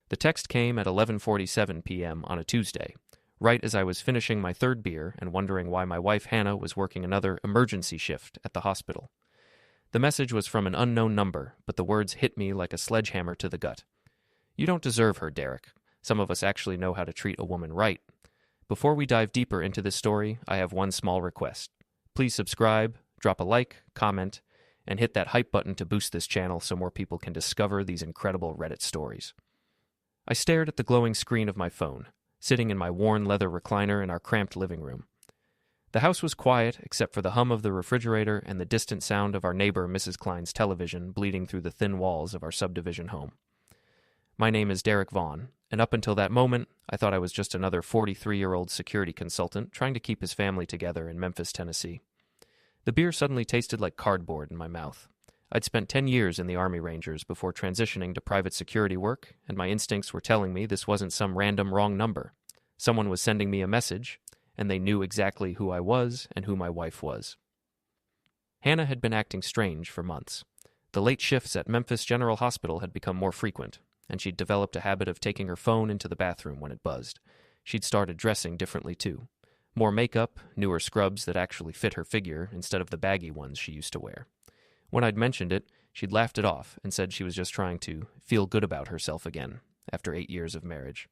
The text came at 11:47 p.m. on a Tuesday, right as I was finishing my third beer and wondering why my wife Hannah was working another emergency shift at the hospital. The message was from an unknown number, but the words hit me like a sledgehammer to the gut. You don't deserve her, Derek. Some of us actually know how to treat a woman right. Before we dive deeper into this story, I have one small request. Please subscribe, drop a like, comment, and hit that hype button to boost this channel so more people can discover these incredible Reddit stories. I stared at the glowing screen of my phone, sitting in my worn leather recliner in our cramped living room. The house was quiet except for the hum of the refrigerator and the distant sound of our neighbor Mrs. Klein's television bleeding through the thin walls of our subdivision home. My name is Derek Vaughn, and up until that moment, I thought I was just another 43-year-old security consultant trying to keep his family together in Memphis, Tennessee. The beer suddenly tasted like cardboard in my mouth. I'd spent 10 years in the Army Rangers before transitioning to private security work, and my instincts were telling me this wasn't some random wrong number. Someone was sending me a message, and they knew exactly who I was and who my wife was. Hannah had been acting strange for months. The late shifts at Memphis General Hospital had become more frequent, and she'd developed a habit of taking her phone into the bathroom when it buzzed. She'd started dressing differently, too. More makeup, newer scrubs that actually fit her figure instead of the baggy ones she used to wear. When I'd mentioned it, she'd laughed it off and said she was just trying to feel good about herself again after 8 years of marriage.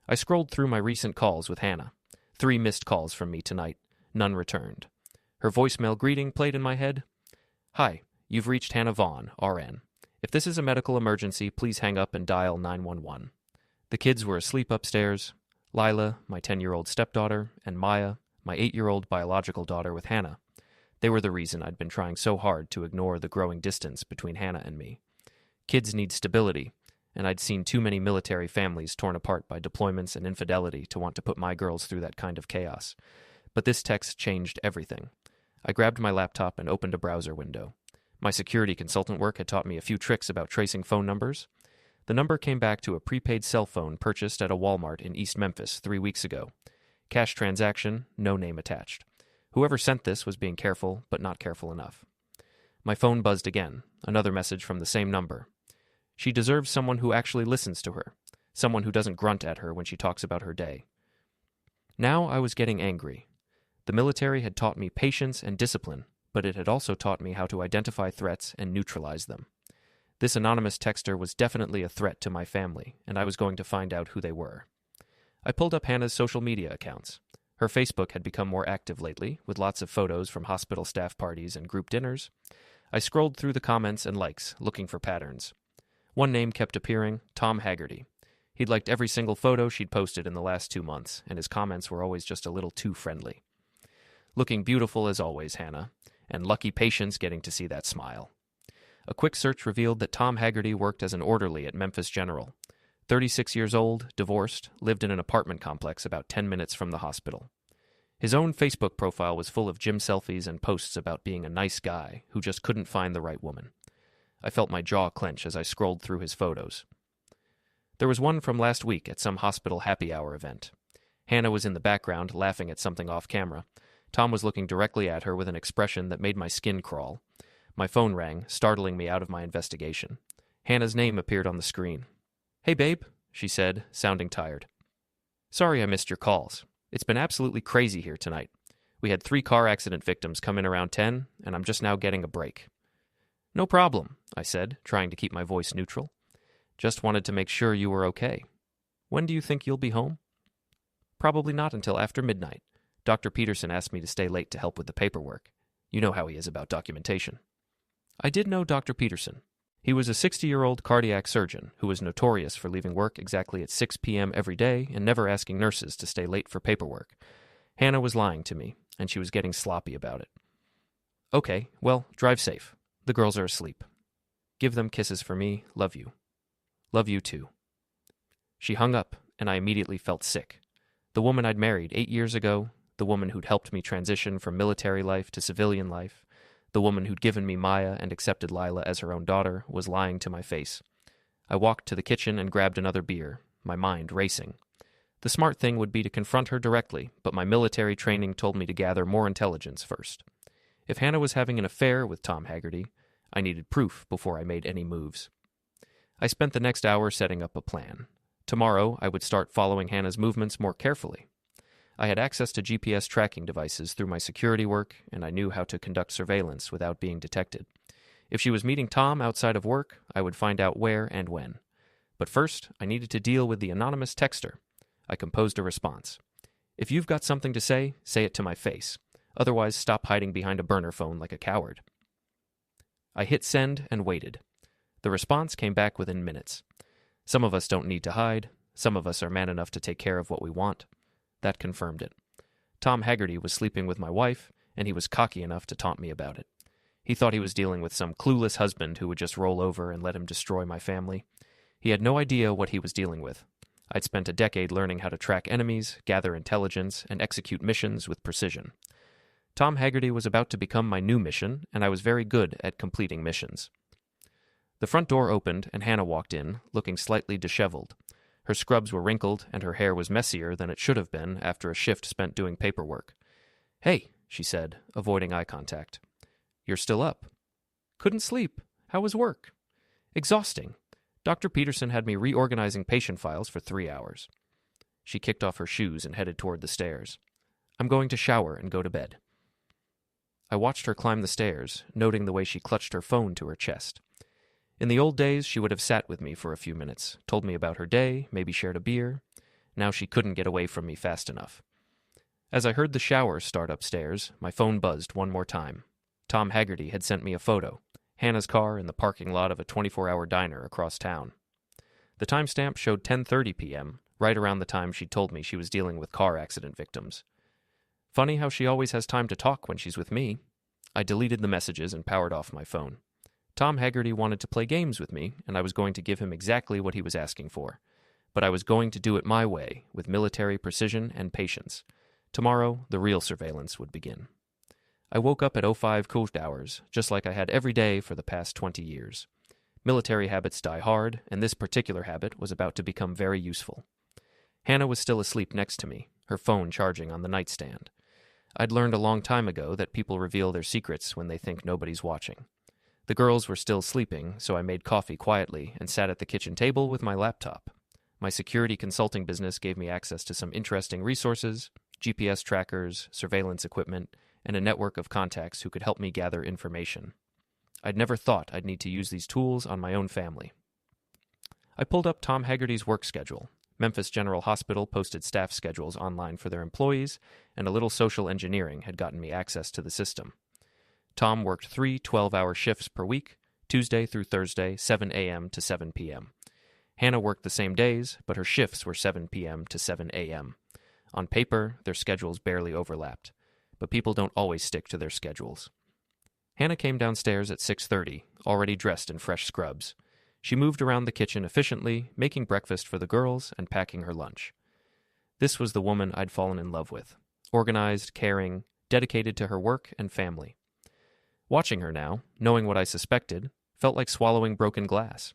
I scrolled through my recent calls with Hannah. 3 missed calls from me tonight. None returned. Her voicemail greeting played in my head. Hi, you've reached Hannah Vaughn, RN. If this is a medical emergency, please hang up and dial 911. The kids were asleep upstairs. Lila, my 10-year-old stepdaughter, and Maya, my 8-year-old biological daughter with Hannah. They were the reason I'd been trying so hard to ignore the growing distance between Hannah and me. Kids need stability, and I'd seen too many military families torn apart by deployments and infidelity to want to put my girls through that kind of chaos. But this text changed everything. I grabbed my laptop and opened a browser window. My security consultant work had taught me a few tricks about tracing phone numbers. The number came back to a prepaid cell phone purchased at a Walmart in East Memphis 3 weeks ago. Cash transaction, no name attached. Whoever sent this was being careful, but not careful enough. My phone buzzed again, another message from the same number. She deserves someone who actually listens to her, someone who doesn't grunt at her when she talks about her day. Now I was getting angry. The military had taught me patience and discipline, but it had also taught me how to identify threats and neutralize them. This anonymous texter was definitely a threat to my family, and I was going to find out who they were. I pulled up Hannah's social media accounts. Her Facebook had become more active lately, with lots of photos from hospital staff parties and group dinners. I scrolled through the comments and likes, looking for patterns. One name kept appearing, Tom Haggerty. He'd liked every single photo she'd posted in the last 2 months, and his comments were always just a little too friendly. Looking beautiful as always, Hannah, and lucky patients getting to see that smile. A quick search revealed that Tom Haggerty worked as an orderly at Memphis General. 36 years old, divorced, lived in an apartment complex about 10 minutes from the hospital. His own Facebook profile was full of gym selfies and posts about being a nice guy who just couldn't find the right woman. I felt my jaw clench as I scrolled through his photos. There was one from last week at some hospital happy hour event. Hannah was in the background, laughing at something off camera. Tom was looking directly at her with an expression that made my skin crawl. My phone rang, startling me out of my investigation. Hannah's name appeared on the screen. "Hey, babe," she said, sounding tired. "Sorry I missed your calls. It's been absolutely crazy here tonight. We had 3 car accident victims come in around 10, and I'm just now getting a break." "No problem," I said, trying to keep my voice neutral. "Just wanted to make sure you were okay. When do you think you'll be home?" "Probably not until after midnight. Dr. Peterson asked me to stay late to help with the paperwork. You know how he is about documentation." I did know Dr. Peterson. He was a 60-year-old cardiac surgeon who was notorious for leaving work exactly at 6 p.m. every day and never asking nurses to stay late for paperwork. Hannah was lying to me, and she was getting sloppy about it. "Okay, well, drive safe. The girls are asleep. Give them kisses for me. Love you. Love you too." She hung up, and I immediately felt sick. The woman I'd married 8 years ago, the woman who'd helped me transition from military life to civilian life, the woman who'd given me Maya and accepted Lila as her own daughter, was lying to my face. I walked to the kitchen and grabbed another beer, my mind racing. The smart thing would be to confront her directly, but my military training told me to gather more intelligence first. If Hannah was having an affair with Tom Haggerty, I needed proof before I made any moves. I spent the next hour setting up a plan. Tomorrow, I would start following Hannah's movements more carefully. I had access to GPS tracking devices through my security work, and I knew how to conduct surveillance without being detected. If she was meeting Tom outside of work, I would find out where and when. But first, I needed to deal with the anonymous texter. I composed a response. If you've got something to say it to my face. Otherwise, stop hiding behind a burner phone like a coward. I hit send and waited. The response came back within minutes. Some of us don't need to hide. Some of us are man enough to take care of what we want. That confirmed it. Tom Haggerty was sleeping with my wife, and he was cocky enough to taunt me about it. He thought he was dealing with some clueless husband who would just roll over and let him destroy my family. He had no idea what he was dealing with. I'd spent a decade learning how to track enemies, gather intelligence, and execute missions with precision. Tom Haggerty was about to become my new mission, and I was very good at completing missions. The front door opened, and Hannah walked in, looking slightly disheveled. Her scrubs were wrinkled, and her hair was messier than it should have been after a shift spent doing paperwork. "Hey," she said, avoiding eye contact. "You're still up." "Couldn't sleep. How was work?" "Exhausting. Dr. Peterson had me reorganizing patient files for 3 hours." She kicked off her shoes and headed toward the stairs. "I'm going to shower and go to bed." I watched her climb the stairs, noting the way she clutched her phone to her chest. In the old days, she would have sat with me for a few minutes, told me about her day, maybe shared a beer. Now she couldn't get away from me fast enough. As I heard the shower start upstairs, my phone buzzed one more time. Tom Haggerty had sent me a photo. Hannah's car in the parking lot of a 24-hour diner across town. The timestamp showed 10:30 p.m., right around the time she told me she was dealing with car accident victims. Funny how she always has time to talk when she's with me. I deleted the messages and powered off my phone. Tom Haggerty wanted to play games with me, and I was going to give him exactly what he was asking for. But I was going to do it my way, with military precision and patience. Tomorrow, the real surveillance would begin. I woke up at 05 cold hours, just like I had every day for the past 20 years. Military habits die hard, and this particular habit was about to become very useful. Hannah was still asleep next to me, her phone charging on the nightstand. I'd learned a long time ago that people reveal their secrets when they think nobody's watching. The girls were still sleeping, so I made coffee quietly and sat at the kitchen table with my laptop. My security consulting business gave me access to some interesting resources, GPS trackers, surveillance equipment, and a network of contacts who could help me gather information. I'd never thought I'd need to use these tools on my own family. I pulled up Tom Haggerty's work schedule. Memphis General Hospital posted staff schedules online for their employees, and a little social engineering had gotten me access to the system. Tom worked 3 12-hour shifts per week, Tuesday through Thursday, 7 a.m. to 7 p.m. Hannah worked the same days, but her shifts were 7 p.m. to 7 a.m. On paper, their schedules barely overlapped, but people don't always stick to their schedules. Hannah came downstairs at 6:30, already dressed in fresh scrubs. She moved around the kitchen efficiently, making breakfast for the girls and packing her lunch. This was the woman I'd fallen in love with. Organized, caring, dedicated to her work and family. Watching her now, knowing what I suspected, felt like swallowing broken glass.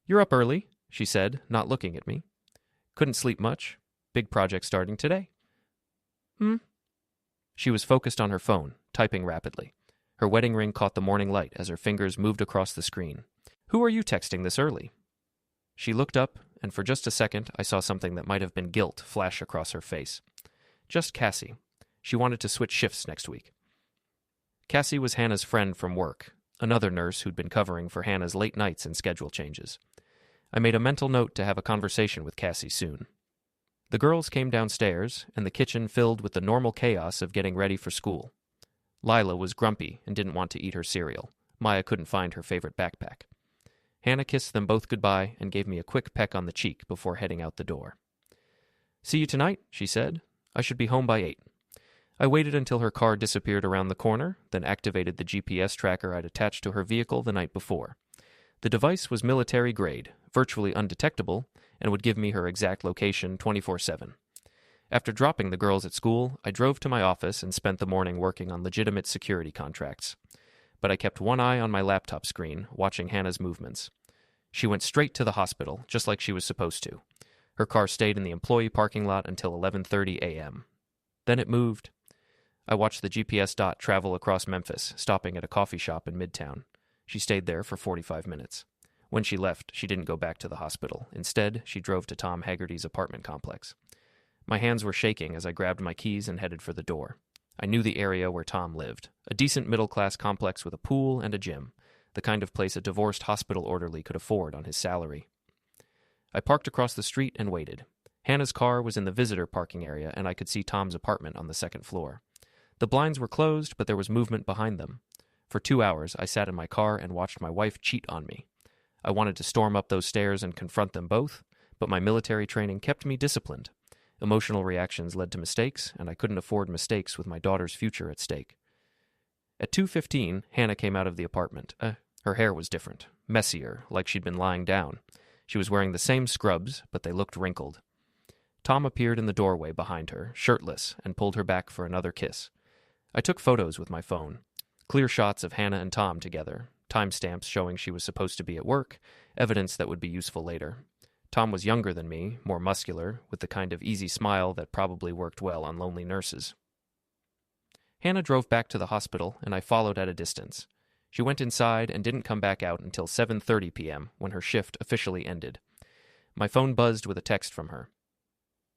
"You're up early," she said, not looking at me. "Couldn't sleep much. Big project starting today." She was focused on her phone, typing rapidly. Her wedding ring caught the morning light as her fingers moved across the screen. "Who are you texting this early?" She looked up, and for just a second I saw something that might have been guilt flash across her face. "Just Cassie. She wanted to switch shifts next week." Cassie was Hannah's friend from work, another nurse who'd been covering for Hannah's late nights and schedule changes. I made a mental note to have a conversation with Cassie soon. The girls came downstairs, and the kitchen filled with the normal chaos of getting ready for school. Lila was grumpy and didn't want to eat her cereal. Maya couldn't find her favorite backpack. Hannah kissed them both goodbye and gave me a quick peck on the cheek before heading out the door. "See you tonight," she said. "I should be home by 8. I waited until her car disappeared around the corner, then activated the GPS tracker I'd attached to her vehicle the night before. The device was military-grade, virtually undetectable, and would give me her exact location 24/7. After dropping the girls at school, I drove to my office and spent the morning working on legitimate security contracts. But I kept one eye on my laptop screen, watching Hannah's movements. She went straight to the hospital, just like she was supposed to. Her car stayed in the employee parking lot until 11:30 a.m. Then it moved. I watched the GPS dot travel across Memphis, stopping at a coffee shop in Midtown. She stayed there for 45 minutes. When she left, she didn't go back to the hospital. Instead, she drove to Tom Haggerty's apartment complex. My hands were shaking as I grabbed my keys and headed for the door. I knew the area where Tom lived, a decent middle-class complex with a pool and a gym, the kind of place a divorced hospital orderly could afford on his salary. I parked across the street and waited. Hannah's car was in the visitor parking area, and I could see Tom's apartment on the second floor. The blinds were closed, but there was movement behind them. For 2 hours, I sat in my car and watched my wife cheat on me. I wanted to storm up those stairs and confront them both, but my military training kept me disciplined. Emotional reactions led to mistakes, and I couldn't afford mistakes with my daughter's future at stake. At 2:15, Hannah came out of the apartment. Her hair was different, messier, like she'd been lying down. She was wearing the same scrubs, but they looked wrinkled. Tom appeared in the doorway behind her, shirtless, and pulled her back for another kiss. I took photos with my phone. Clear shots of Hannah and Tom together, timestamps showing she was supposed to be at work, evidence that would be useful later. Tom was younger than me, more muscular, with the kind of easy smile that probably worked well on lonely nurses. Hannah drove back to the hospital, and I followed at a distance. She went inside and didn't come back out until 7:30 p.m., when her shift officially ended. My phone buzzed with a text from her.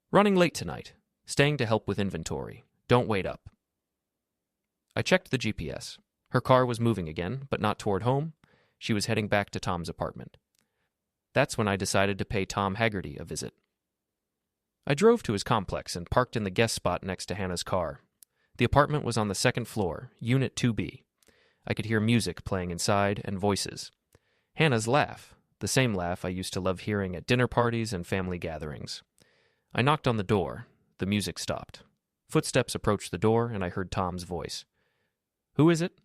"Running late tonight. Staying to help with inventory. Don't wait up." I checked the GPS. Her car was moving again, but not toward home. She was heading back to Tom's apartment. That's when I decided to pay Tom Haggerty a visit. I drove to his complex and parked in the guest spot next to Hannah's car. The apartment was on the second floor, Unit 2B. I could hear music playing inside and voices. Hannah's laugh, the same laugh I used to love hearing at dinner parties and family gatherings. I knocked on the door. The music stopped. Footsteps approached the door, and I heard Tom's voice. "Who is it?"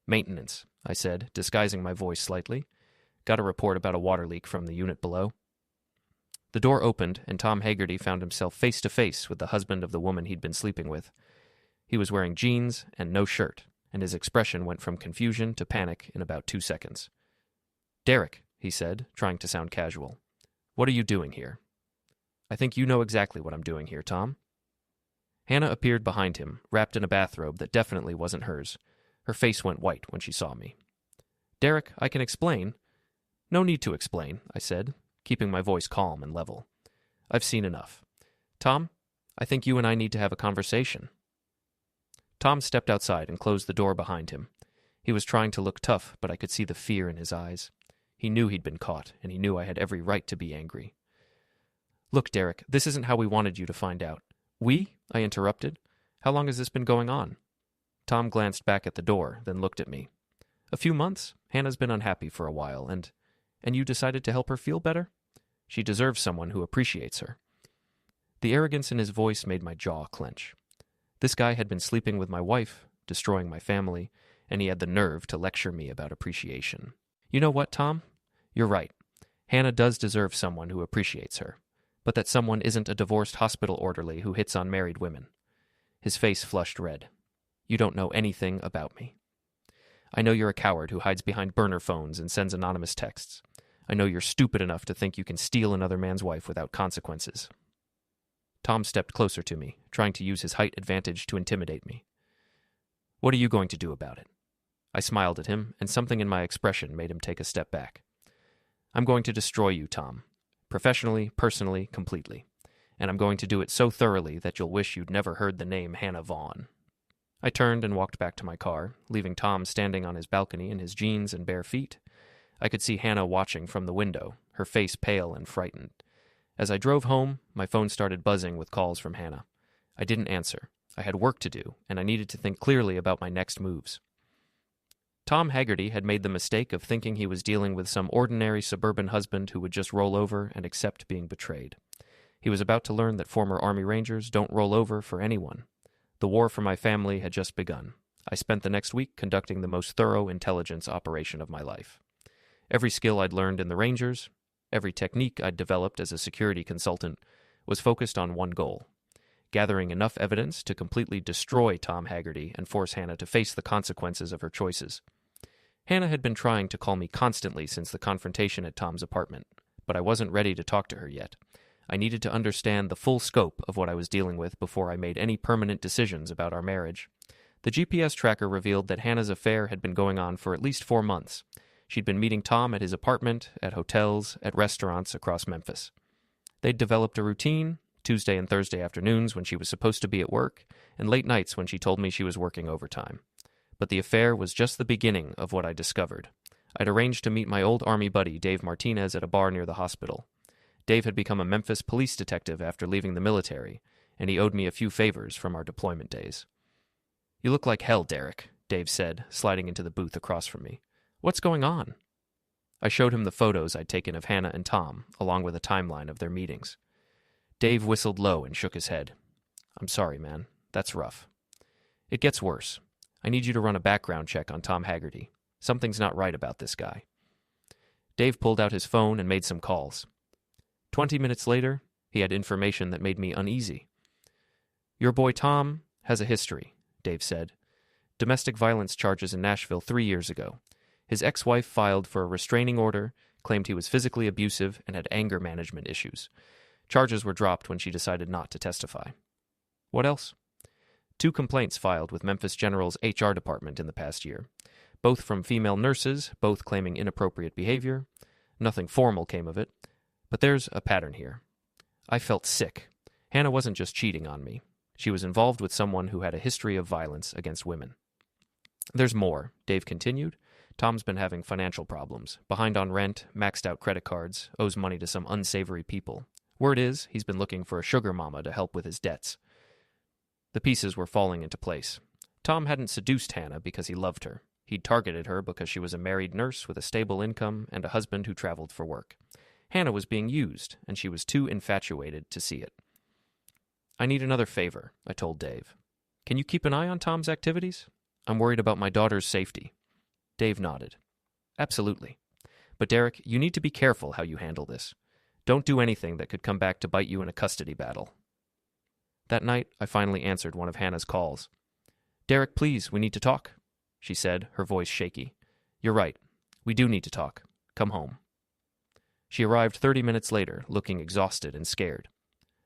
"Maintenance," I said, disguising my voice slightly. "Got a report about a water leak from the unit below." The door opened, and Tom Haggerty found himself face to face with the husband of the woman he'd been sleeping with. He was wearing jeans and no shirt, and his expression went from confusion to panic in about 2 seconds. "Derek," he said, trying to sound casual. "What are you doing here?" "I think you know exactly what I'm doing here, Tom." Hannah appeared behind him, wrapped in a bathrobe that definitely wasn't hers. Her face went white when she saw me. "Derek, I can explain." "No need to explain," I said, keeping my voice calm and level. "I've seen enough. Tom, I think you and I need to have a conversation." Tom stepped outside and closed the door behind him. He was trying to look tough, but I could see the fear in his eyes. He knew he'd been caught, and he knew I had every right to be angry. "Look, Derek, this isn't how we wanted you to find out." "We?" I interrupted. "How long has this been going on?" Tom glanced back at the door, then looked at me. "A few months. Hannah's been unhappy for a while, and you decided to help her feel better? She deserves someone who appreciates her." The arrogance in his voice made my jaw clench. This guy had been sleeping with my wife, destroying my family, and he had the nerve to lecture me about appreciation. "You know what, Tom? You're right. Hannah does deserve someone who appreciates her, but that someone isn't a divorced hospital orderly who hits on married women." His face flushed red. "You don't know anything about me. I know you're a coward who hides behind burner phones and sends anonymous texts. I know you're stupid enough to think you can steal another man's wife without consequences." Tom stepped closer to me, trying to use his height advantage to intimidate me. "What are you going to do about it?" I smiled at him, and something in my expression made him take a step back. "I'm going to destroy you, Tom. Professionally, personally, completely. And I'm going to do it so thoroughly that you'll wish you'd never heard the name Hannah Vaughn." I turned and walked back to my car, leaving Tom standing on his balcony in his jeans and bare feet. I could see Hannah watching from the window, her face pale and frightened. As I drove home, my phone started buzzing with calls from Hannah. I didn't answer. I had work to do, and I needed to think clearly about my next moves. Tom Haggerty had made the mistake of thinking he was dealing with some ordinary suburban husband who would just roll over and accept being betrayed. He was about to learn that former Army Rangers don't roll over for anyone. The war for my family had just begun. I spent the next week conducting the most thorough intelligence operation of my life. Every skill I'd learned in the Rangers, every technique I'd developed as a security consultant, was focused on one goal: gathering enough evidence to completely destroy Tom Haggerty and force Hannah to face the consequences of her choices. Hannah had been trying to call me constantly since the confrontation at Tom's apartment, but I wasn't ready to talk to her yet. I needed to understand the full scope of what I was dealing with before I made any permanent decisions about our marriage. The GPS tracker revealed that Hannah's affair had been going on for at least 4 months. She'd been meeting Tom at his apartment, at hotels, at restaurants across Memphis. They'd developed a routine, Tuesday and Thursday afternoons when she was supposed to be at work, and late nights when she told me she was working overtime. But the affair was just the beginning of what I discovered. I'd arranged to meet my old Army buddy, Dave Martinez, at a bar near the hospital. Dave had become a Memphis police detective after leaving the military, and he owed me a few favors from our deployment days. "You look like hell, Derek," Dave said, sliding into the booth across from me. "What's going on?" I showed him the photos I'd taken of Hannah and Tom, along with a timeline of their meetings. Dave whistled low and shook his head. "I'm sorry, man. That's rough. It gets worse. I need you to run a background check on Tom Haggerty. Something's not right about this guy." Dave pulled out his phone and made some calls. 20 minutes later, he had information that made me uneasy. "Your boy Tom has a history," Dave said. "Domestic violence charges in Nashville 3 years ago. His ex-wife filed for a restraining order, claimed he was physically abusive, and had anger management issues. Charges were dropped when she decided not to testify. What else? 2 complaints filed with Memphis General's HR department in the past year, both from female nurses, both claiming inappropriate behavior. Nothing formal came of it, but there's a pattern here. I felt sick. Hannah wasn't just cheating on me. She was involved with someone who had a history of violence against women. There's more," Dave continued. "Tom's been having financial problems, behind on rent, maxed out credit cards, owes money to some unsavory people. Word is, he's been looking for a sugar mama to help with his debts." The pieces were falling into place. Tom hadn't seduced Hannah because he loved her. He'd targeted her because she was a married nurse with a stable income and a husband who traveled for work. Hannah was being used, and she was too infatuated to see it. "I need another favor," I told Dave. "Can you keep an eye on Tom's activities? I'm worried about my daughter's safety." Dave nodded. "Absolutely. But Derek, you need to be careful how you handle this. Don't do anything that could come back to bite you in a custody battle." That night, I finally answered one of Hannah's calls. "Derek, please, we need to talk," she said, her voice shaky. "You're right. We do need to talk. Come home." She arrived 30 minutes later, looking exhausted and scared.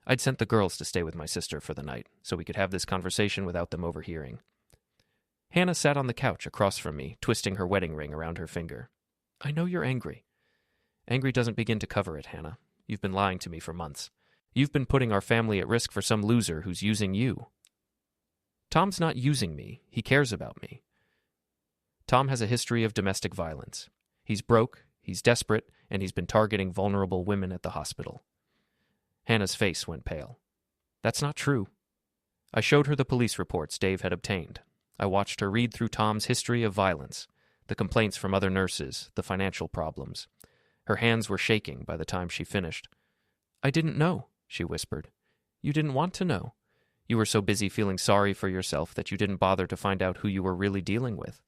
I'd sent the girls to stay with my sister for the night, so we could have this conversation without them overhearing. Hannah sat on the couch across from me, twisting her wedding ring around her finger. "I know you're angry." "Angry doesn't begin to cover it, Hannah. You've been lying to me for months. You've been putting our family at risk for some loser who's using you." "Tom's not using me. He cares about me." "Tom has a history of domestic violence. He's broke, he's desperate, and he's been targeting vulnerable women at the hospital." Hannah's face went pale. "That's not true." I showed her the police reports Dave had obtained. I watched her read through Tom's history of violence, the complaints from other nurses, the financial problems. Her hands were shaking by the time she finished. "I didn't know," she whispered. "You didn't want to know. You were so busy feeling sorry for yourself that you didn't bother to find out who you were really dealing with.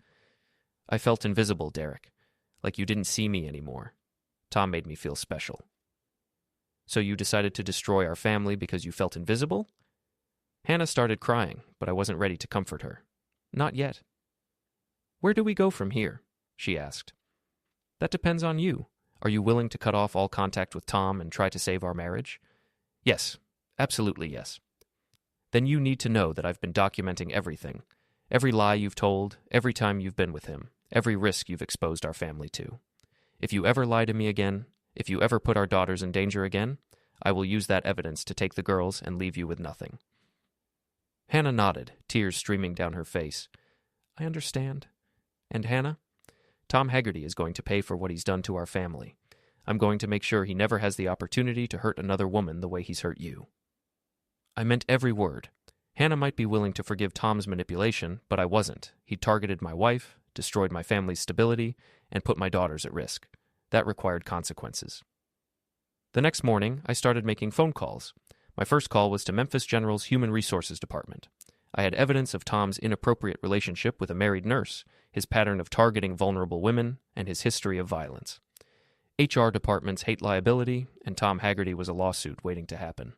I felt invisible, Derek, like you didn't see me anymore. Tom made me feel special." "So you decided to destroy our family because you felt invisible?" Hannah started crying, but I wasn't ready to comfort her. "Not yet." "Where do we go from here?" she asked. "That depends on you. Are you willing to cut off all contact with Tom and try to save our marriage?" "Yes, absolutely yes." "Then you need to know that I've been documenting everything. Every lie you've told, every time you've been with him, every risk you've exposed our family to. If you ever lie to me again, if you ever put our daughters in danger again, I will use that evidence to take the girls and leave you with nothing." Hannah nodded, tears streaming down her face. "I understand. And Hannah, Tom Haggerty is going to pay for what he's done to our family. I'm going to make sure he never has the opportunity to hurt another woman the way he's hurt you." I meant every word. Hannah might be willing to forgive Tom's manipulation, but I wasn't. He targeted my wife, destroyed my family's stability, and put my daughters at risk. That required consequences. The next morning, I started making phone calls. My first call was to Memphis General's Human Resources Department. I had evidence of Tom's inappropriate relationship with a married nurse, his pattern of targeting vulnerable women, and his history of violence. HR departments hate liability, and Tom Haggerty was a lawsuit waiting to happen.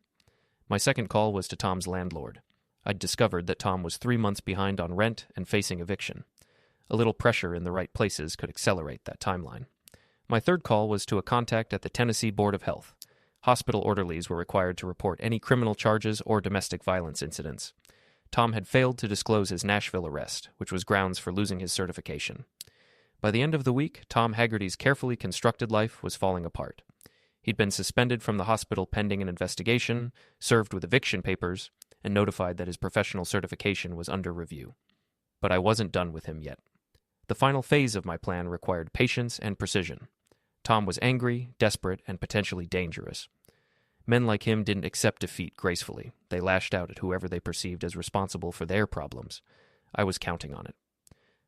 My second call was to Tom's landlord. I'd discovered that Tom was 3 months behind on rent and facing eviction. A little pressure in the right places could accelerate that timeline. My third call was to a contact at the Tennessee Board of Health. Hospital orderlies were required to report any criminal charges or domestic violence incidents. Tom had failed to disclose his Nashville arrest, which was grounds for losing his certification. By the end of the week, Tom Haggerty's carefully constructed life was falling apart. He'd been suspended from the hospital pending an investigation, served with eviction papers, and notified that his professional certification was under review. But I wasn't done with him yet. The final phase of my plan required patience and precision. Tom was angry, desperate, and potentially dangerous. Men like him didn't accept defeat gracefully. They lashed out at whoever they perceived as responsible for their problems. I was counting on it.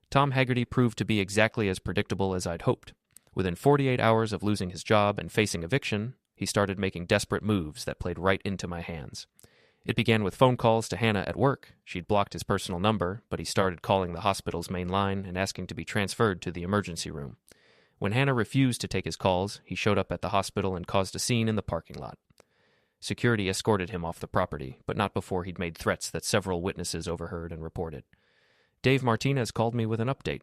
Tom Haggerty proved to be exactly as predictable as I'd hoped. Within 48 hours of losing his job and facing eviction, he started making desperate moves that played right into my hands. It began with phone calls to Hannah at work. She'd blocked his personal number, but he started calling the hospital's main line and asking to be transferred to the emergency room. When Hannah refused to take his calls, he showed up at the hospital and caused a scene in the parking lot. Security escorted him off the property, but not before he'd made threats that several witnesses overheard and reported. Dave Martinez called me with an update.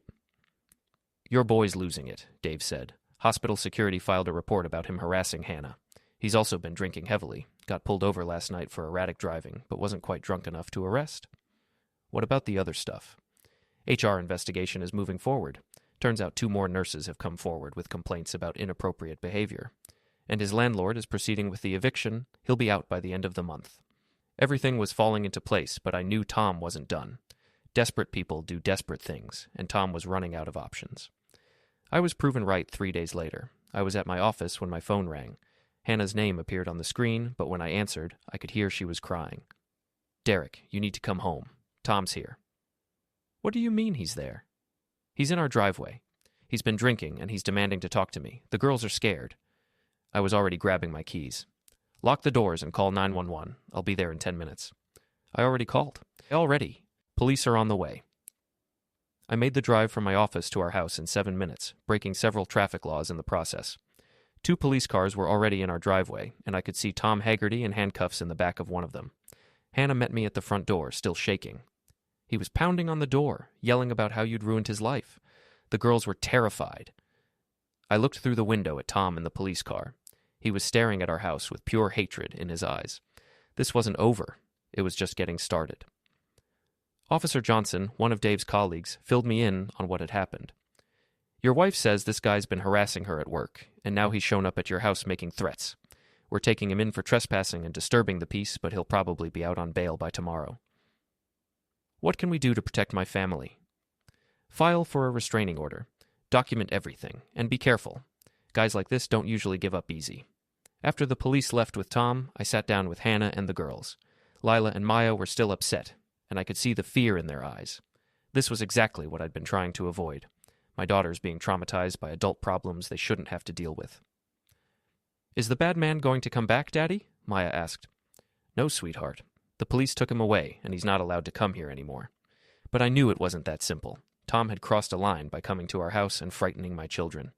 "Your boy's losing it," Dave said. Hospital security filed a report about him harassing Hannah. He's also been drinking heavily. Got pulled over last night for erratic driving, but wasn't quite drunk enough to arrest. What about the other stuff? HR investigation is moving forward. Turns out 2 more nurses have come forward with complaints about inappropriate behavior. And his landlord is proceeding with the eviction. He'll be out by the end of the month. Everything was falling into place, but I knew Tom wasn't done. Desperate people do desperate things, and Tom was running out of options. I was proven right 3 days later. I was at my office when my phone rang. Hannah's name appeared on the screen, but when I answered, I could hear she was crying. "Derek, you need to come home. Tom's here." "What do you mean he's there?" "He's in our driveway. He's been drinking, and he's demanding to talk to me. The girls are scared." I was already grabbing my keys. "Lock the doors and call 911. I'll be there in 10 minutes. "I already called." "Already. Police are on the way." I made the drive from my office to our house in 7 minutes, breaking several traffic laws in the process. 2 police cars were already in our driveway, and I could see Tom Haggerty in handcuffs in the back of one of them. Hannah met me at the front door, still shaking. He was pounding on the door, yelling about how you'd ruined his life. The girls were terrified. I looked through the window at Tom in the police car. He was staring at our house with pure hatred in his eyes. This wasn't over. It was just getting started. Officer Johnson, one of Dave's colleagues, filled me in on what had happened. "Your wife says this guy's been harassing her at work, and now he's shown up at your house making threats. We're taking him in for trespassing and disturbing the peace, but he'll probably be out on bail by tomorrow." "What can we do to protect my family?" "File for a restraining order. Document everything, and be careful. Guys like this don't usually give up easy." After the police left with Tom, I sat down with Hannah and the girls. Lila and Maya were still upset, and I could see the fear in their eyes. This was exactly what I'd been trying to avoid. My daughters being traumatized by adult problems they shouldn't have to deal with. "Is the bad man going to come back, Daddy?" Maya asked. "No, sweetheart. The police took him away, and he's not allowed to come here anymore." But I knew it wasn't that simple. Tom had crossed a line by coming to our house and frightening my children.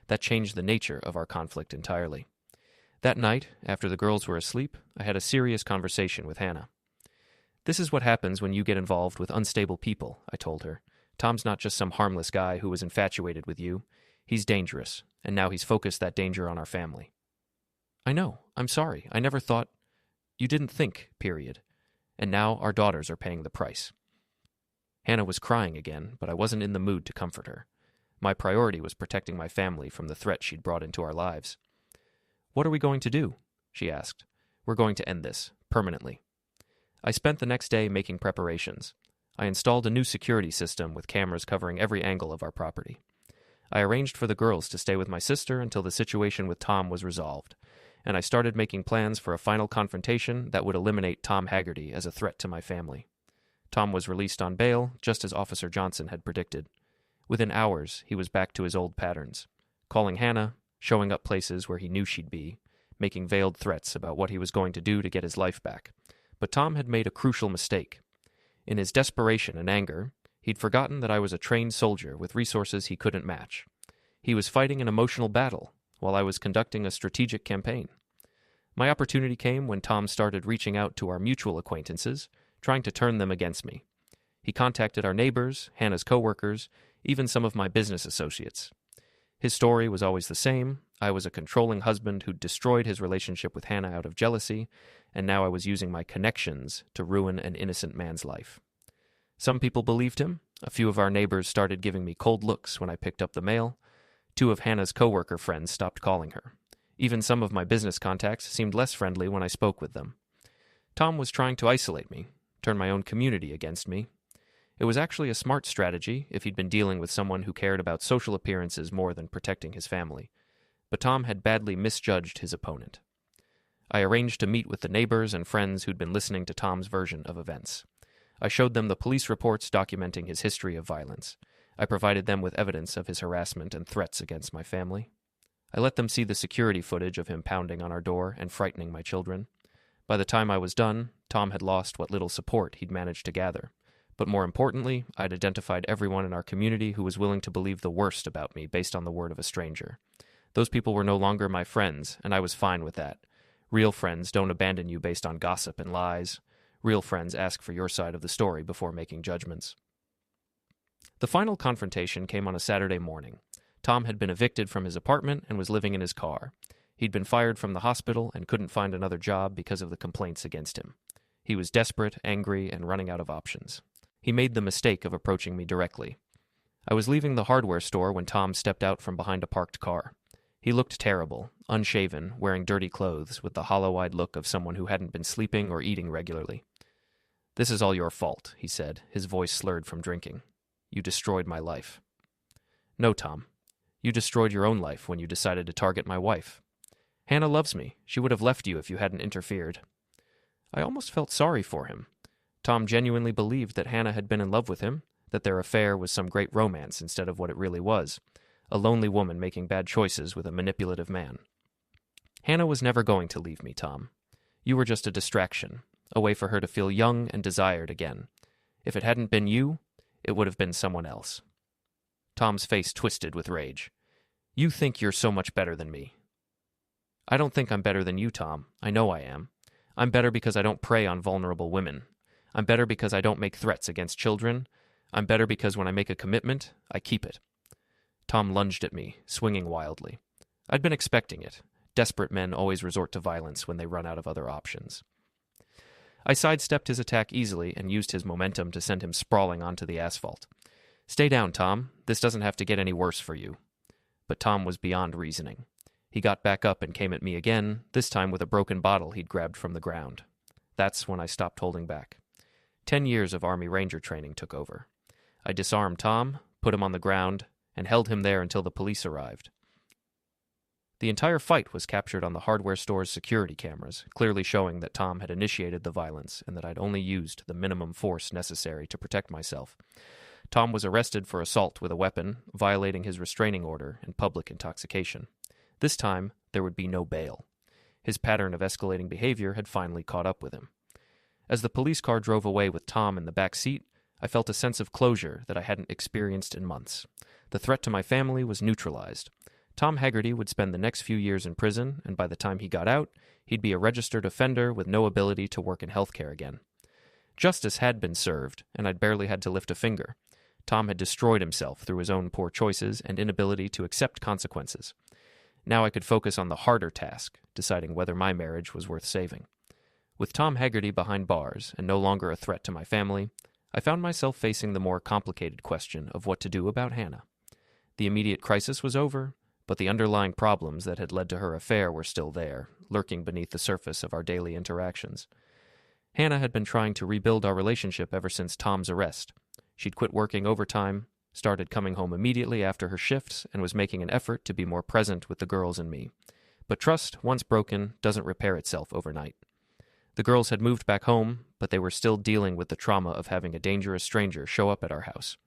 That changed the nature of our conflict entirely. That night, after the girls were asleep, I had a serious conversation with Hannah. "This is what happens when you get involved with unstable people," I told her. "Tom's not just some harmless guy who was infatuated with you. He's dangerous, and now he's focused that danger on our family." "I know. I'm sorry. I never thought—" "You didn't think, period. And now our daughters are paying the price." Hannah was crying again, but I wasn't in the mood to comfort her. My priority was protecting my family from the threat she'd brought into our lives. "What are we going to do?" she asked. "We're going to end this, permanently." I spent the next day making preparations. I installed a new security system with cameras covering every angle of our property. I arranged for the girls to stay with my sister until the situation with Tom was resolved, and I started making plans for a final confrontation that would eliminate Tom Haggerty as a threat to my family. Tom was released on bail, just as Officer Johnson had predicted. Within hours, he was back to his old patterns, calling Hannah, showing up places where he knew she'd be, making veiled threats about what he was going to do to get his life back. But Tom had made a crucial mistake. In his desperation and anger, he'd forgotten that I was a trained soldier with resources he couldn't match. He was fighting an emotional battle, while I was conducting a strategic campaign. My opportunity came when Tom started reaching out to our mutual acquaintances, trying to turn them against me. He contacted our neighbors, Hannah's coworkers, even some of my business associates. His story was always the same. I was a controlling husband who'd destroyed his relationship with Hannah out of jealousy, and now I was using my connections to ruin an innocent man's life. Some people believed him, A few of our neighbors started giving me cold looks when I picked up the mail. 2 of Hannah's coworker friends stopped calling her. Even some of my business contacts seemed less friendly when I spoke with them. Tom was trying to isolate me, turn my own community against me. It was actually a smart strategy if he'd been dealing with someone who cared about social appearances more than protecting his family. But Tom had badly misjudged his opponent. I arranged to meet with the neighbors and friends who'd been listening to Tom's version of events. I showed them the police reports documenting his history of violence. I provided them with evidence of his harassment and threats against my family. I let them see the security footage of him pounding on our door and frightening my children. By the time I was done, Tom had lost what little support he'd managed to gather. But more importantly, I'd identified everyone in our community who was willing to believe the worst about me based on the word of a stranger. Those people were no longer my friends, and I was fine with that. Real friends don't abandon you based on gossip and lies. Real friends ask for your side of the story before making judgments. The final confrontation came on a Saturday morning. Tom had been evicted from his apartment and was living in his car. He'd been fired from the hospital and couldn't find another job because of the complaints against him. He was desperate, angry, and running out of options. He made the mistake of approaching me directly. I was leaving the hardware store when Tom stepped out from behind a parked car. He looked terrible, unshaven, wearing dirty clothes, with the hollow-eyed look of someone who hadn't been sleeping or eating regularly. "This is all your fault," he said, his voice slurred from drinking. "You destroyed my life." "No, Tom. You destroyed your own life when you decided to target my wife. Hannah loves me. She would have left you if you hadn't interfered." I almost felt sorry for him. Tom genuinely believed that Hannah had been in love with him, that their affair was some great romance instead of what it really was, a lonely woman making bad choices with a manipulative man. "Hannah was never going to leave me, Tom. You were just a distraction, a way for her to feel young and desired again. If it hadn't been you, it would have been someone else." Tom's face twisted with rage. "You think you're so much better than me." "I don't think I'm better than you, Tom. I know I am. I'm better because I don't prey on vulnerable women. I'm better because I don't make threats against children. I'm better because when I make a commitment, I keep it." Tom lunged at me, swinging wildly. I'd been expecting it. Desperate men always resort to violence when they run out of other options. I sidestepped his attack easily and used his momentum to send him sprawling onto the asphalt. "Stay down, Tom. This doesn't have to get any worse for you." But Tom was beyond reasoning. He got back up and came at me again, this time with a broken bottle he'd grabbed from the ground. That's when I stopped holding back. 10 years of Army Ranger training took over. I disarmed Tom, put him on the ground, and held him there until the police arrived. The entire fight was captured on the hardware store's security cameras, clearly showing that Tom had initiated the violence and that I'd only used the minimum force necessary to protect myself. Tom was arrested for assault with a weapon, violating his restraining order, and public intoxication. This time, there would be no bail. His pattern of escalating behavior had finally caught up with him. As the police car drove away with Tom in the back seat, I felt a sense of closure that I hadn't experienced in months. The threat to my family was neutralized. Tom Haggerty would spend the next few years in prison, and by the time he got out, he'd be a registered offender with no ability to work in healthcare again. Justice had been served, and I'd barely had to lift a finger. Tom had destroyed himself through his own poor choices and inability to accept consequences. Now I could focus on the harder task, deciding whether my marriage was worth saving. With Tom Haggerty behind bars and no longer a threat to my family, I found myself facing the more complicated question of what to do about Hannah. The immediate crisis was over, but the underlying problems that had led to her affair were still there, lurking beneath the surface of our daily interactions. Hannah had been trying to rebuild our relationship ever since Tom's arrest. She'd quit working overtime, started coming home immediately after her shifts, and was making an effort to be more present with the girls and me. But trust, once broken, doesn't repair itself overnight. The girls had moved back home, but they were still dealing with the trauma of having a dangerous stranger show up at our house.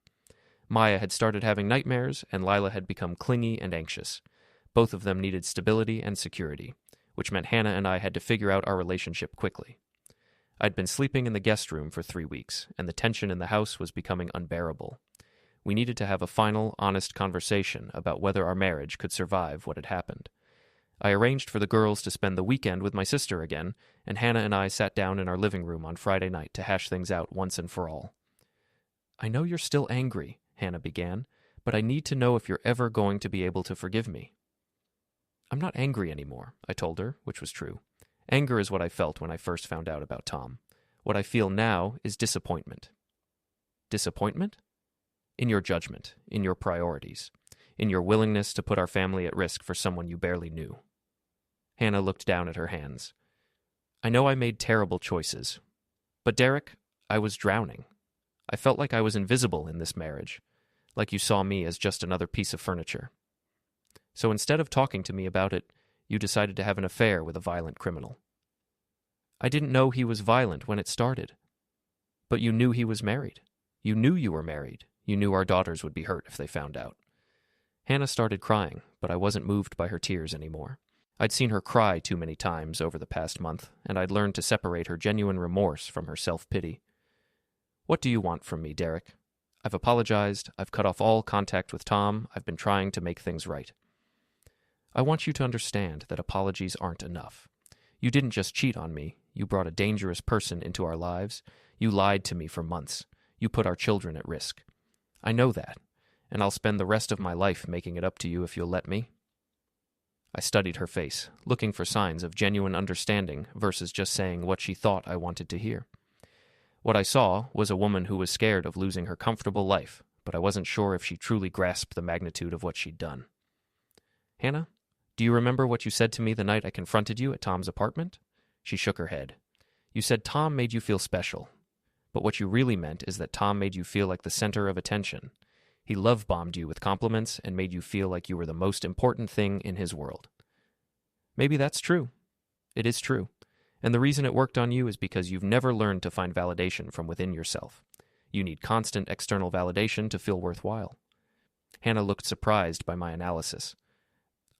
Maya had started having nightmares, and Lila had become clingy and anxious. Both of them needed stability and security, which meant Hannah and I had to figure out our relationship quickly. I'd been sleeping in the guest room for 3 weeks, and the tension in the house was becoming unbearable. We needed to have a final, honest conversation about whether our marriage could survive what had happened. I arranged for the girls to spend the weekend with my sister again, and Hannah and I sat down in our living room on Friday night to hash things out once and for all. "I know you're still angry," Hannah began, "but I need to know if you're ever going to be able to forgive me." "I'm not angry anymore," I told her, which was true. Anger is what I felt when I first found out about Tom. What I feel now is disappointment. Disappointment? In your judgment, in your priorities, in your willingness to put our family at risk for someone you barely knew. Hannah looked down at her hands. I know I made terrible choices. But Derek, I was drowning. I felt like I was invisible in this marriage, like you saw me as just another piece of furniture. So instead of talking to me about it, you decided to have an affair with a violent criminal. I didn't know he was violent when it started. But you knew he was married. You knew you were married. You knew our daughters would be hurt if they found out. Hannah started crying, but I wasn't moved by her tears anymore. I'd seen her cry too many times over the past month, and I'd learned to separate her genuine remorse from her self-pity. What do you want from me, Derek? I've apologized. I've cut off all contact with Tom. I've been trying to make things right. I want you to understand that apologies aren't enough. You didn't just cheat on me. You brought a dangerous person into our lives. You lied to me for months. You put our children at risk. I know that, and I'll spend the rest of my life making it up to you if you'll let me. I studied her face, looking for signs of genuine understanding versus just saying what she thought I wanted to hear. What I saw was a woman who was scared of losing her comfortable life, but I wasn't sure if she truly grasped the magnitude of what she'd done. Hannah, do you remember what you said to me the night I confronted you at Tom's apartment? She shook her head. You said Tom made you feel special. But what you really meant is that Tom made you feel like the center of attention. He love-bombed you with compliments and made you feel like you were the most important thing in his world. Maybe that's true. It is true. And the reason it worked on you is because you've never learned to find validation from within yourself. You need constant external validation to feel worthwhile. Hannah looked surprised by my analysis.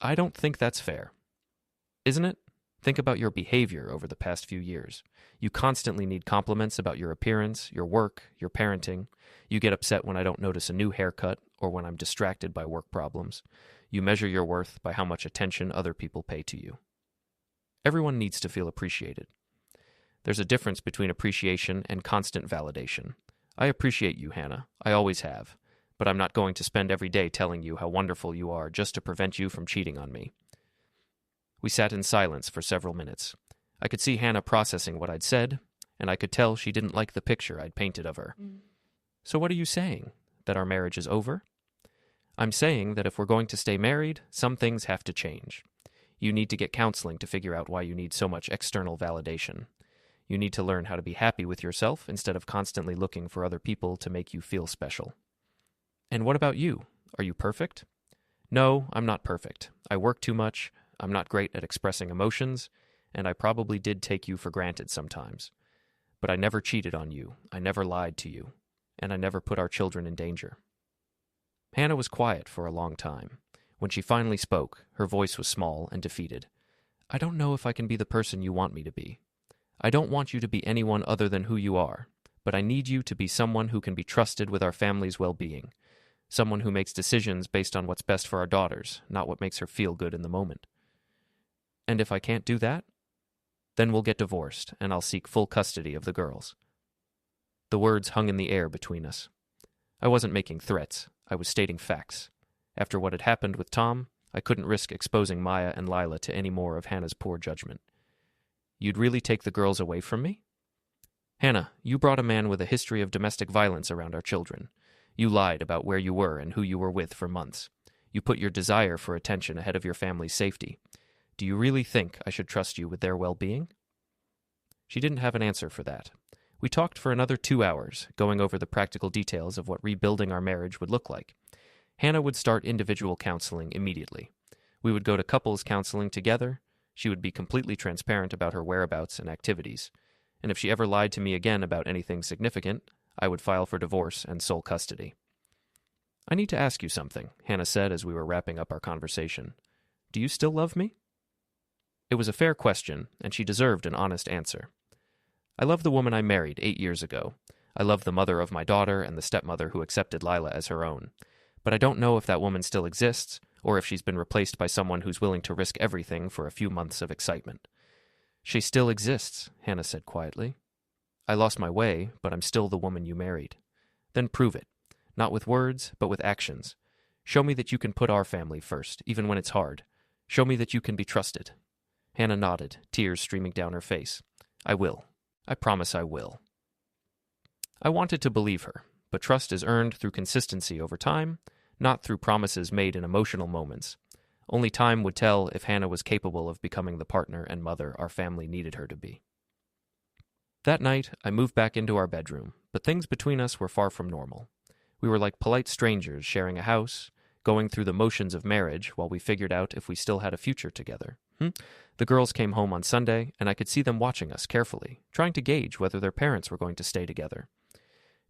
I don't think that's fair. Isn't it? Think about your behavior over the past few years. You constantly need compliments about your appearance, your work, your parenting. You get upset when I don't notice a new haircut or when I'm distracted by work problems. You measure your worth by how much attention other people pay to you. Everyone needs to feel appreciated. There's a difference between appreciation and constant validation. I appreciate you, Hannah. I always have. But I'm not going to spend every day telling you how wonderful you are just to prevent you from cheating on me. We sat in silence for several minutes. I could see Hannah processing what I'd said, and I could tell she didn't like the picture I'd painted of her. So what are you saying? That our marriage is over? I'm saying that if we're going to stay married, some things have to change. You need to get counseling to figure out why you need so much external validation. You need to learn how to be happy with yourself instead of constantly looking for other people to make you feel special. And what about you? Are you perfect? No, I'm not perfect. I work too much. I'm not great at expressing emotions, and I probably did take you for granted sometimes. But I never cheated on you, I never lied to you, and I never put our children in danger. Hannah was quiet for a long time. When she finally spoke, her voice was small and defeated. I don't know if I can be the person you want me to be. I don't want you to be anyone other than who you are, but I need you to be someone who can be trusted with our family's well-being, someone who makes decisions based on what's best for our daughters, not what makes her feel good in the moment. And if I can't do that, then we'll get divorced, and I'll seek full custody of the girls. The words hung in the air between us. I wasn't making threats. I was stating facts. After what had happened with Tom, I couldn't risk exposing Maya and Lila to any more of Hannah's poor judgment. You'd really take the girls away from me? Hannah, you brought a man with a history of domestic violence around our children. You lied about where you were and who you were with for months. You put your desire for attention ahead of your family's safety. Do you really think I should trust you with their well-being? She didn't have an answer for that. We talked for another 2 hours, going over the practical details of what rebuilding our marriage would look like. Hannah would start individual counseling immediately. We would go to couples counseling together. She would be completely transparent about her whereabouts and activities. And if she ever lied to me again about anything significant, I would file for divorce and sole custody. I need to ask you something, Hannah said as we were wrapping up our conversation. Do you still love me? It was a fair question, and she deserved an honest answer. I love the woman I married 8 years ago. I love the mother of my daughter and the stepmother who accepted Lila as her own. But I don't know if that woman still exists, or if she's been replaced by someone who's willing to risk everything for a few months of excitement. She still exists, Hannah said quietly. I lost my way, but I'm still the woman you married. Then prove it. Not with words, but with actions. Show me that you can put our family first, even when it's hard. Show me that you can be trusted. Hannah nodded, tears streaming down her face. I will. I promise I will. I wanted to believe her, but trust is earned through consistency over time, not through promises made in emotional moments. Only time would tell if Hannah was capable of becoming the partner and mother our family needed her to be. That night, I moved back into our bedroom, but things between us were far from normal. We were like polite strangers sharing a house, going through the motions of marriage while we figured out if we still had a future together. The girls came home on Sunday, and I could see them watching us carefully, trying to gauge whether their parents were going to stay together.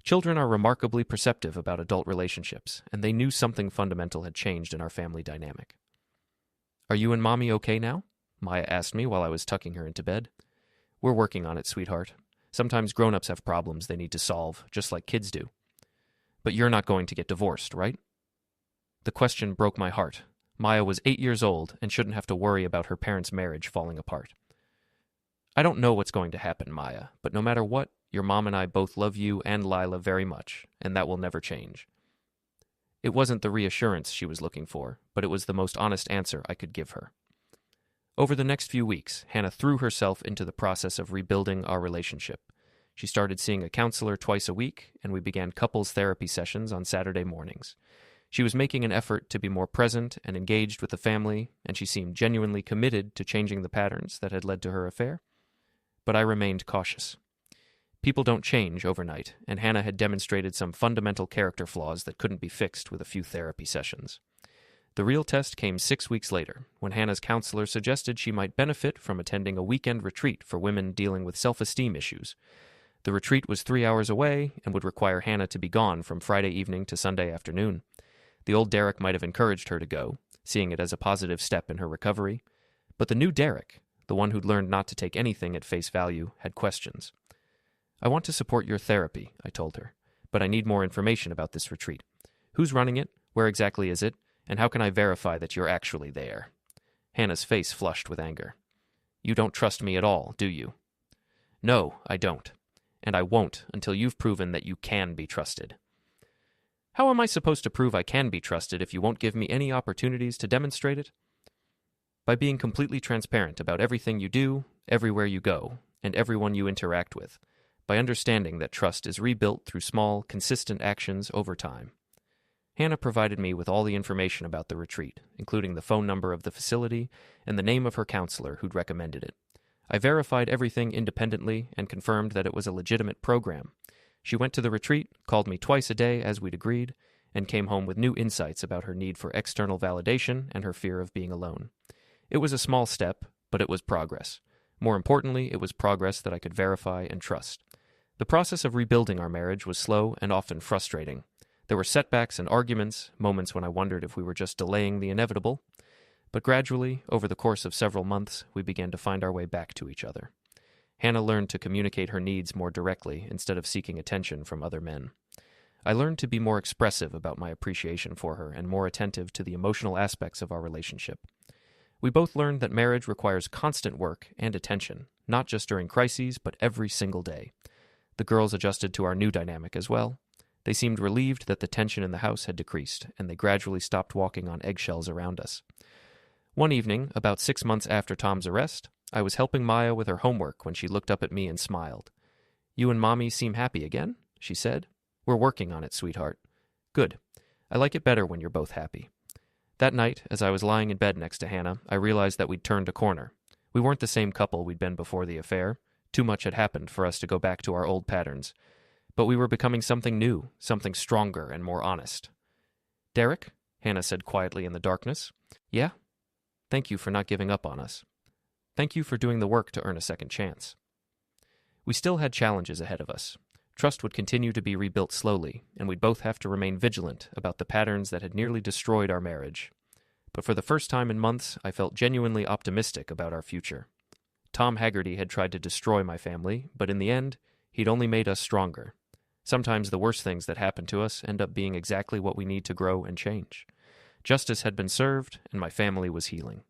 Children are remarkably perceptive about adult relationships, and they knew something fundamental had changed in our family dynamic. "Are you and Mommy okay now?" Maya asked me while I was tucking her into bed. "We're working on it, sweetheart. Sometimes grown-ups have problems they need to solve, just like kids do. But you're not going to get divorced, right?" The question broke my heart. Maya was 8 years old and shouldn't have to worry about her parents' marriage falling apart. "I don't know what's going to happen, Maya, but no matter what, your mom and I both love you and Lila very much, and that will never change." It wasn't the reassurance she was looking for, but it was the most honest answer I could give her. Over the next few weeks, Hannah threw herself into the process of rebuilding our relationship. She started seeing a counselor twice a week, and we began couples therapy sessions on Saturday mornings. She was making an effort to be more present and engaged with the family, and she seemed genuinely committed to changing the patterns that had led to her affair. But I remained cautious. People don't change overnight, and Hannah had demonstrated some fundamental character flaws that couldn't be fixed with a few therapy sessions. The real test came 6 weeks later, when Hannah's counselor suggested she might benefit from attending a weekend retreat for women dealing with self-esteem issues. The retreat was 3 hours away and would require Hannah to be gone from Friday evening to Sunday afternoon. The old Derek might have encouraged her to go, seeing it as a positive step in her recovery. But the new Derek, the one who'd learned not to take anything at face value, had questions. "I want to support your therapy," I told her, "but I need more information about this retreat. Who's running it? Where exactly is it? And how can I verify that you're actually there?" Hannah's face flushed with anger. "You don't trust me at all, do you?" "No, I don't. And I won't until you've proven that you can be trusted." "How am I supposed to prove I can be trusted if you won't give me any opportunities to demonstrate it?" "By being completely transparent about everything you do, everywhere you go, and everyone you interact with. By understanding that trust is rebuilt through small, consistent actions over time." Hannah provided me with all the information about the retreat, including the phone number of the facility and the name of her counselor who'd recommended it. I verified everything independently and confirmed that it was a legitimate program. She went to the retreat, called me twice a day as we'd agreed, and came home with new insights about her need for external validation and her fear of being alone. It was a small step, but it was progress. More importantly, it was progress that I could verify and trust. The process of rebuilding our marriage was slow and often frustrating. There were setbacks and arguments, moments when I wondered if we were just delaying the inevitable. But gradually, over the course of several months, we began to find our way back to each other. Hannah learned to communicate her needs more directly instead of seeking attention from other men. I learned to be more expressive about my appreciation for her and more attentive to the emotional aspects of our relationship. We both learned that marriage requires constant work and attention, not just during crises, but every single day. The girls adjusted to our new dynamic as well. They seemed relieved that the tension in the house had decreased, and they gradually stopped walking on eggshells around us. One evening, about 6 months after Tom's arrest, I was helping Maya with her homework when she looked up at me and smiled. "You and Mommy seem happy again," she said. "We're working on it, sweetheart." "Good. I like it better when you're both happy." That night, as I was lying in bed next to Hannah, I realized that we'd turned a corner. We weren't the same couple we'd been before the affair. Too much had happened for us to go back to our old patterns. But we were becoming something new, something stronger and more honest. "Derek?" Hannah said quietly in the darkness. "Yeah? Thank you for not giving up on us. Thank you for doing the work to earn a second chance." We still had challenges ahead of us. Trust would continue to be rebuilt slowly, and we'd both have to remain vigilant about the patterns that had nearly destroyed our marriage. But for the first time in months, I felt genuinely optimistic about our future. Tom Haggerty had tried to destroy my family, but in the end, he'd only made us stronger. Sometimes the worst things that happen to us end up being exactly what we need to grow and change. Justice had been served, and my family was healing.